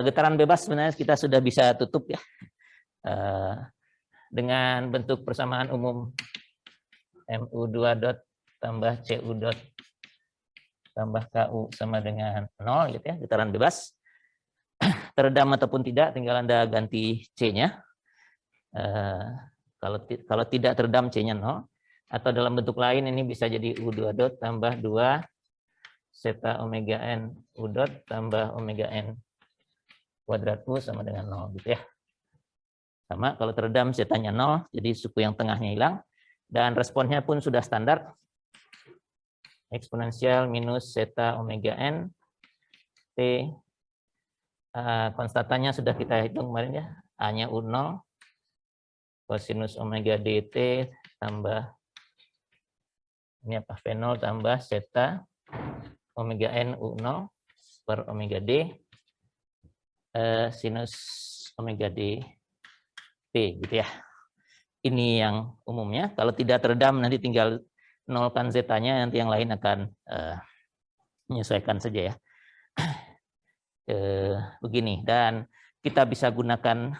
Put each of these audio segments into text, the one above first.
Getaran bebas sebenarnya kita sudah bisa tutup ya. Dengan bentuk persamaan umum MU2 dot tambah CU dot tambah KU sama dengan 0 gitu ya, getaran bebas. Teredam ataupun tidak, tinggal Anda ganti C-nya. Kalau tidak teredam C-nya 0. Atau dalam bentuk lain ini bisa jadi U2 dot tambah 2 zeta omega N U dot tambah omega N kuadrat U sama dengan 0 gitu ya. Sama kalau teredam zetanya 0, jadi suku yang tengahnya hilang. Dan responnya pun sudah standar. Eksponensial minus zeta omega N T. Konstantannya sudah kita hitung kemarin ya. A-nya U0. Kosinus omega dt tambah ini apa? V0 tambah zeta omega N U0 per omega D sinus omega D T gitu ya. Ini yang umumnya. Kalau tidak teredam nanti tinggal nolkan zetanya, nanti yang lain akan menyesuaikan saja ya. Begini, dan kita bisa gunakan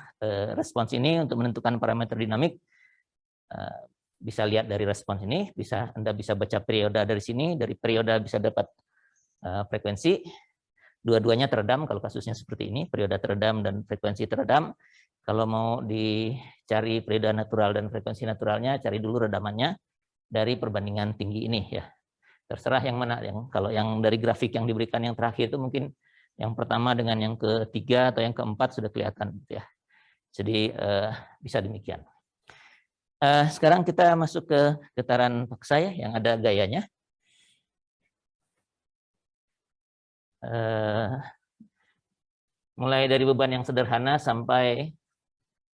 respons ini untuk menentukan parameter dinamik. Bisa lihat dari respons ini, Anda bisa baca perioda dari sini, dari perioda bisa dapat frekuensi. Dua-duanya teredam kalau kasusnya seperti ini, perioda teredam dan frekuensi teredam. Kalau mau dicari perioda natural dan frekuensi naturalnya, cari dulu redamannya dari perbandingan tinggi ini ya. Terserah yang mana, kalau yang dari grafik yang diberikan yang terakhir itu mungkin yang pertama dengan yang ketiga atau yang keempat sudah kelihatan ya. Jadi bisa demikian. Sekarang kita masuk ke getaran paksa ya, yang ada gayanya. Mulai dari beban yang sederhana sampai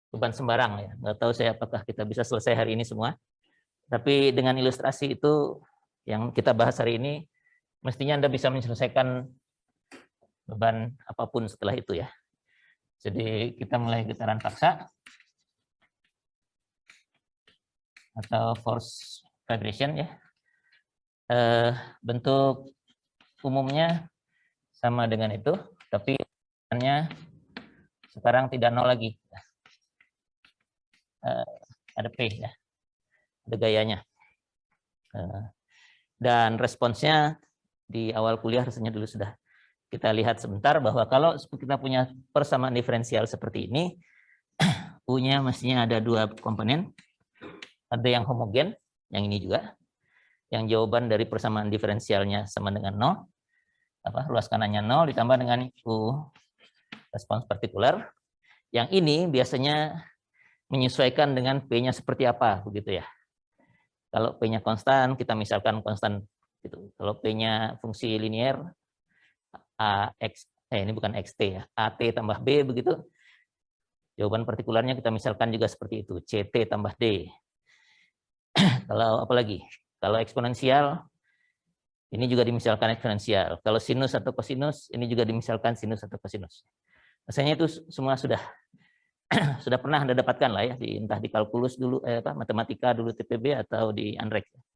beban sembarang ya. Nggak tahu saya apakah kita bisa selesai hari ini semua. Tapi dengan ilustrasi itu yang kita bahas hari ini, mestinya Anda bisa menyelesaikan beban apapun setelah itu ya. Jadi kita mulai getaran paksa atau force vibration ya. Bentuk umumnya sama dengan itu, tapi sekarang tidak nol lagi. Ada P ya, ada gayanya. Dan responsnya di awal kuliah rasanya dulu sudah kita lihat sebentar bahwa kalau kita punya persamaan diferensial seperti ini, U-nya mestinya ada dua komponen. Ada yang homogen, yang ini juga. Yang jawaban dari persamaan diferensialnya sama dengan 0. Luas kanannya 0 ditambah dengan U respons partikular. Yang ini biasanya menyesuaikan dengan P-nya seperti apa, begitu ya. Kalau P-nya konstan, kita misalkan konstan gitu. Kalau P-nya fungsi linier, ini bukan XT ya, AT tambah B begitu. Jawaban partikularnya kita misalkan juga seperti itu, CT tambah D. Kalau apalagi, kalau eksponensial, ini juga dimisalkan eksponensial. Kalau sinus atau kosinus, ini juga dimisalkan sinus atau kosinus. Rasanya itu semua sudah pernah Anda dapatkan lah ya, entah di kalkulus dulu, matematika dulu TPB atau di Andrek.